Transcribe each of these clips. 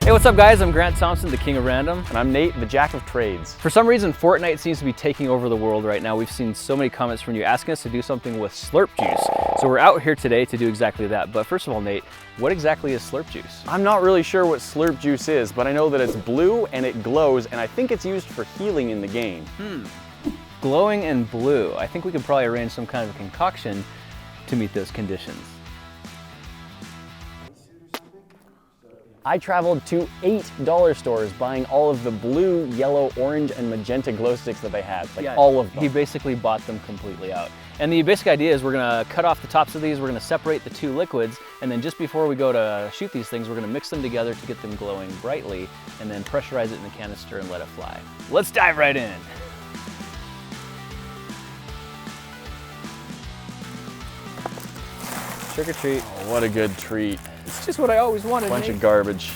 Hey, what's up guys? I'm Grant Thompson, the King of Random. And I'm Nate, the Jack of Trades. For some reason, Fortnite seems to be taking over the world right now. We've seen so many comments from you asking us to do something with Slurp juice. So we're out here today to do exactly that. But first of all, Nate, what exactly is Slurp juice? I'm not really sure what Slurp juice is, but I know that it's blue and it glows, and I think it's used for healing in the game. Glowing and blue. I think we could probably arrange some kind of a concoction to meet those conditions. I traveled to $8 stores buying all of the blue, yellow, orange, and magenta glow sticks that they had, all of them. He basically bought them completely out. And the basic idea is we're gonna cut off the tops of these, we're gonna separate the two liquids, and then just before we go to shoot these things, we're gonna mix them together to get them glowing brightly, and then pressurize it in the canister and let it fly. Let's dive right in. Trick or treat. Oh, what a good treat. It's just what I always wanted, Bunch Nate. of garbage.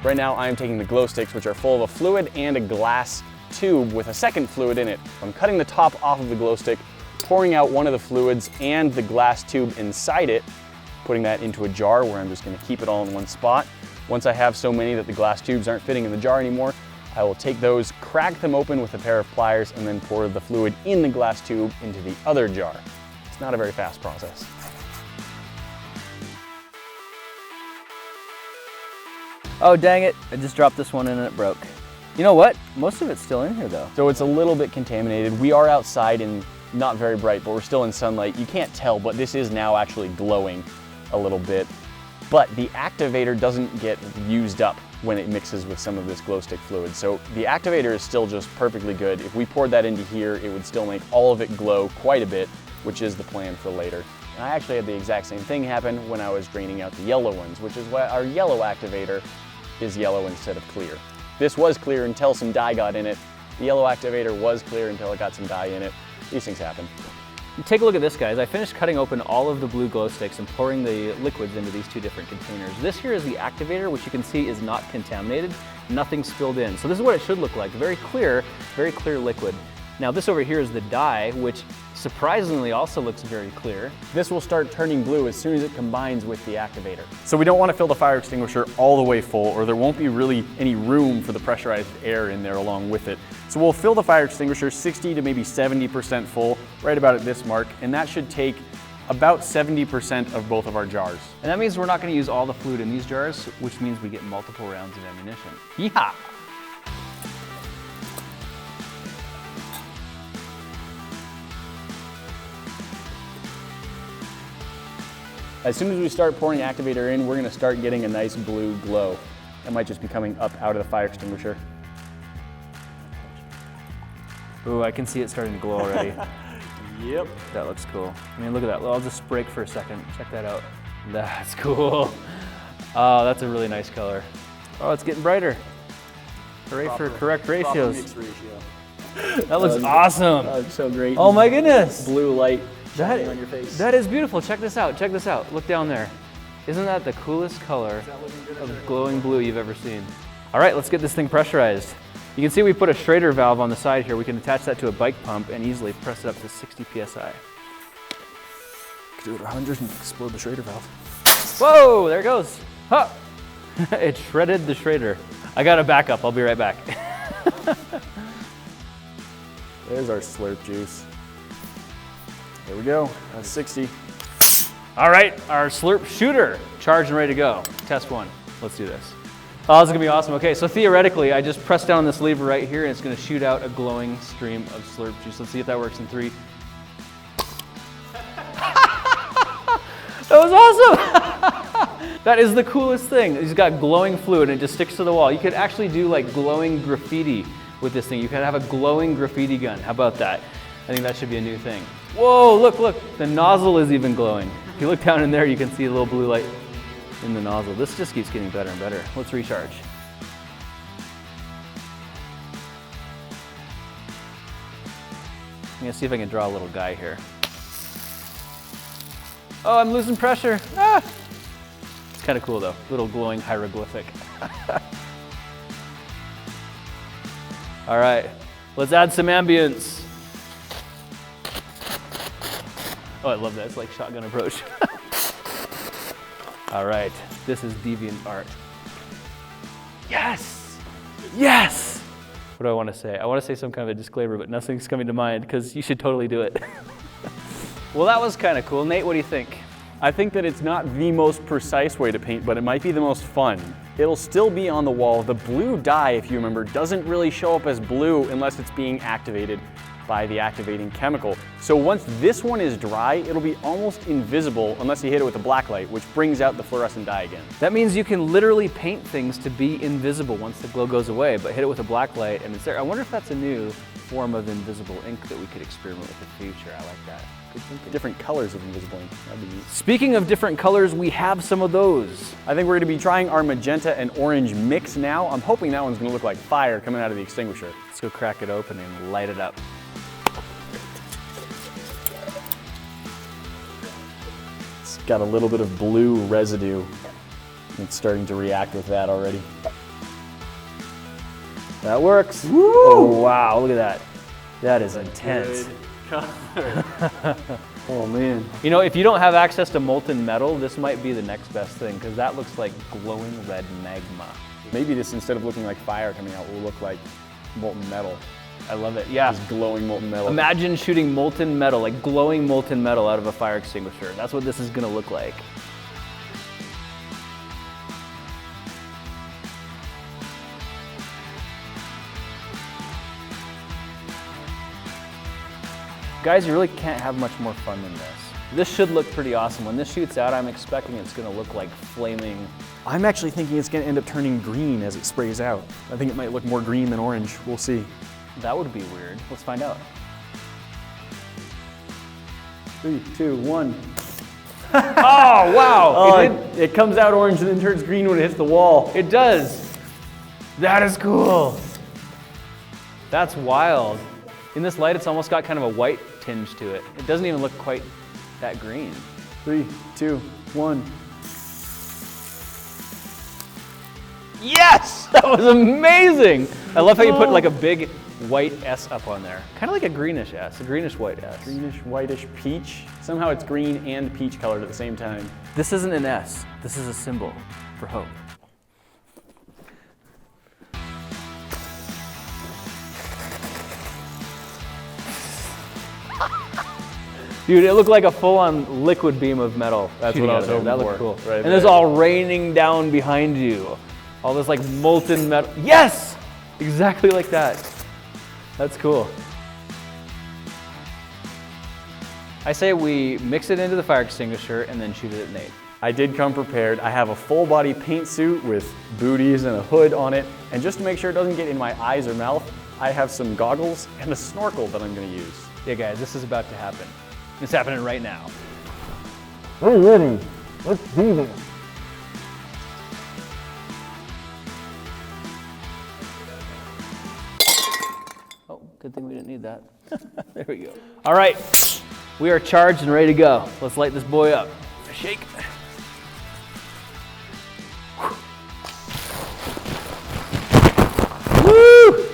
Right now I am taking the glow sticks, which are full of a fluid and a glass tube with a second fluid in it. I'm cutting the top off of the glow stick, pouring out one of the fluids and the glass tube inside it, putting that into a jar where I'm just gonna keep it all in one spot. Once I have so many that the glass tubes aren't fitting in the jar anymore, I will take those, crack them open with a pair of pliers, and then pour the fluid in the glass tube into the other jar. It's not a very fast process. Oh, dang it. I just dropped this one in and it broke. You know what? Most of it's still in here though. So it's a little bit contaminated. We are outside and not very bright, but we're still in sunlight. You can't tell, but this is now actually glowing a little bit. But the activator doesn't get used up when it mixes with some of this glow stick fluid. So the activator is still just perfectly good. If we poured that into here, it would still make all of it glow quite a bit, which is the plan for later. And I actually had the exact same thing happen when I was draining out the yellow ones, which is why our yellow activator is yellow instead of clear. This was clear until some dye got in it. The yellow activator was clear until it got some dye in it. These things happen. Take a look at this, guys. I finished cutting open all of the blue glow sticks and pouring the liquids into these two different containers. This here is the activator, which you can see is not contaminated, nothing spilled in. So this is what it should look like, very clear liquid. Now this over here is the dye, which surprisingly also looks very clear. This will start turning blue as soon as it combines with the activator. So we don't want to fill the fire extinguisher all the way full, or there won't be really any room for the pressurized air in there along with it. So we'll fill the fire extinguisher 60 to maybe 70% full, right about at this mark, and that should take about 70% of both of our jars. And that means we're not going to use all the fluid in these jars, which means we get multiple rounds of ammunition. Yeehaw! As soon as we start pouring activator in, we're gonna start getting a nice blue glow. That might just be coming up out of the fire extinguisher. Ooh, I can see it starting to glow already. Yep. That looks cool. I mean, look at that. I'll just break for a second. Check that out. That's cool. Oh, that's a really nice color. Oh, it's getting brighter. Hooray for correct ratios. Mix ratio. That looks awesome. Oh, it's so great. Oh my goodness. Blue light That, on your face. that is beautiful. Check this out. Check this out. Look down there. Isn't that the coolest color of glowing blue you've ever seen? All right, let's get this thing pressurized. You can see we put a Schrader valve on the side here. We can attach that to a bike pump and easily press it up to 60 PSI. Do it 100 and explode the Schrader valve. Whoa, there it goes. Huh. It shredded the Schrader. I got a backup. I'll be right back. There's our Slurp juice. There we go, that's 60. All right, our Slurp shooter, charged and ready to go. Test one, let's do this. Oh, this is gonna be awesome. Okay, so theoretically, I just press down this lever right here and it's gonna shoot out a glowing stream of Slurp juice. Let's see if that works in 3. That was awesome! That is the coolest thing. It's got glowing fluid and it just sticks to the wall. You could actually do like glowing graffiti with this thing. You could have a glowing graffiti gun. How about that? I think that should be a new thing. Whoa, look, look, the nozzle is even glowing. If you look down in there, you can see a little blue light in the nozzle. This just keeps getting better and better. Let's recharge. I'm gonna see if I can draw a little guy here. Oh, I'm losing pressure. Ah! It's kind of cool though, little glowing hieroglyphic. All right, let's add some ambience. Oh, I love that. It's like shotgun approach. All right, this is deviant art. Yes! Yes! What do I want to say? I want to say some kind of a disclaimer, but nothing's coming to mind because you should totally do it. Well, that was kind of cool. Nate, what do you think? I think that it's not the most precise way to paint, but it might be the most fun. It'll still be on the wall. The blue dye, if you remember, doesn't really show up as blue unless it's being activated by the activating chemical. So once this one is dry, it'll be almost invisible unless you hit it with a black light, which brings out the fluorescent dye again. That means you can literally paint things to be invisible once the glow goes away, but hit it with a black light and it's there. I wonder if that's a new form of invisible ink that we could experiment with in the future. I like that. Good thinking. Different colors of invisible ink. That'd be neat. Speaking of different colors, we have some of those. I think we're going to be trying our magenta and orange mix now. I'm hoping that one's going to look like fire coming out of the extinguisher. Let's go crack it open and light it up. It's got a little bit of blue residue. It's starting to react with that already. That works. Woo! Oh, wow, look at that. That is intense. Oh man. You know, if you don't have access to molten metal, this might be the next best thing because that looks like glowing red magma. Maybe this, instead of looking like fire coming out, will look like molten metal. I love it, yeah. Just glowing molten metal. Imagine shooting molten metal, like glowing molten metal out of a fire extinguisher. That's what this is gonna look like. Guys, you really can't have much more fun than this. This should look pretty awesome. When this shoots out, I'm expecting it's gonna look like flaming. I'm actually thinking it's gonna end up turning green as it sprays out. I think it might look more green than orange. We'll see. That would be weird. Let's find out. 3, 2, 1. Oh, wow! It comes out orange and then turns green when it hits the wall. It does. That is cool. That's wild. In this light, it's almost got kind of a white tinge to it. It doesn't even look quite that green. 3, 2, 1. Yes! That was amazing! I love how you put like a big white S up on there. Kind of like a greenish S, a greenish white S. Greenish, whitish, peach. Somehow it's green and peach colored at the same time. This isn't an S. This is a symbol for hope. Dude, it looked like a full-on liquid beam of metal. That's what I was hoping That for. looked cool. Right and it's all raining down behind you. All this like molten metal. Yes! Exactly like that. That's cool. I say we mix it into the fire extinguisher and then shoot it at Nate. I did come prepared. I have a full body paint suit with booties and a hood on it. And just to make sure it doesn't get in my eyes or mouth, I have some goggles and a snorkel that I'm gonna use. Yeah guys, this is about to happen. It's happening right now. We're ready. Let's do this. Oh, good thing we didn't need that. There we go. All right, we are charged and ready to go. Let's light this boy up. Shake. Woo!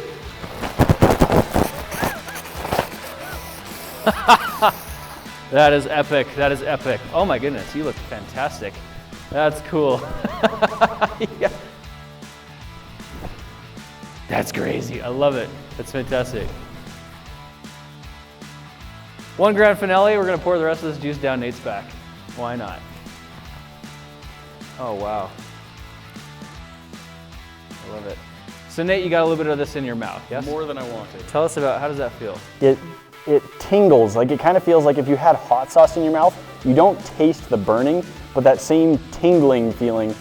That is epic. That is epic. Oh my goodness, you look fantastic. That's cool. Yeah. That's crazy. I love it. That's fantastic. One grand finale, we're gonna pour the rest of this juice down Nate's back. Why not? Oh wow. I love it. So Nate, you got a little bit of this in your mouth, yes? More than I wanted. Tell us about, how does that feel? It tingles, like it kind of feels like if you had hot sauce in your mouth, you don't taste the burning, but that same tingling feeling,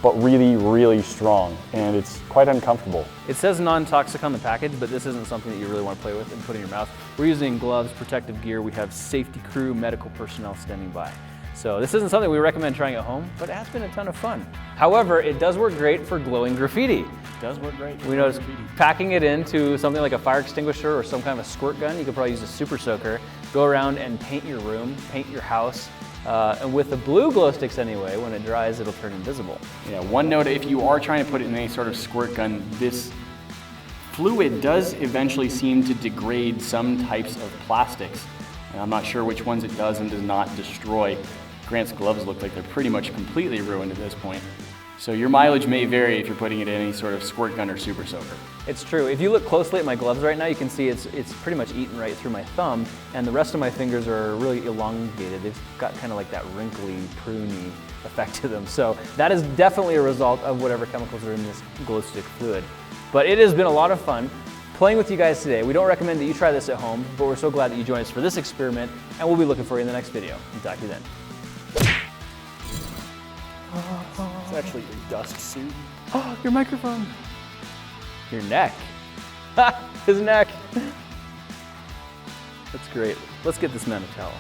but really, really strong, and it's quite uncomfortable. It says non-toxic on the package, but this isn't something that you really want to play with and put in your mouth. We're using gloves, protective gear. We have safety crew, medical personnel standing by. So this isn't something we recommend trying at home, but it has been a ton of fun. However, it does work great for glowing graffiti. It does work great. We noticed packing it into something like a fire extinguisher or some kind of a squirt gun, you could probably use a super soaker, go around and paint your room, paint your house, and with the blue glow sticks anyway, when it dries, it'll turn invisible. Yeah, one note, if you are trying to put it in any sort of squirt gun, this fluid does eventually seem to degrade some types of plastics. Now, I'm not sure which ones it does and does not destroy. Grant's gloves look like they're pretty much completely ruined at this point. So your mileage may vary if you're putting it in any sort of squirt gun or super soaker. It's true. If you look closely at my gloves right now, you can see it's pretty much eaten right through my thumb, and the rest of my fingers are really elongated. They've got kind of like that wrinkly, pruny effect to them. So that is definitely a result of whatever chemicals are in this glow stick fluid. But it has been a lot of fun playing with you guys today. We don't recommend that you try this at home, but we're so glad that you joined us for this experiment, and we'll be looking for you in the next video. We'll talk to you then. It's actually your dust suit. Oh, your microphone. Your neck. His neck. That's great. Let's get this man a towel.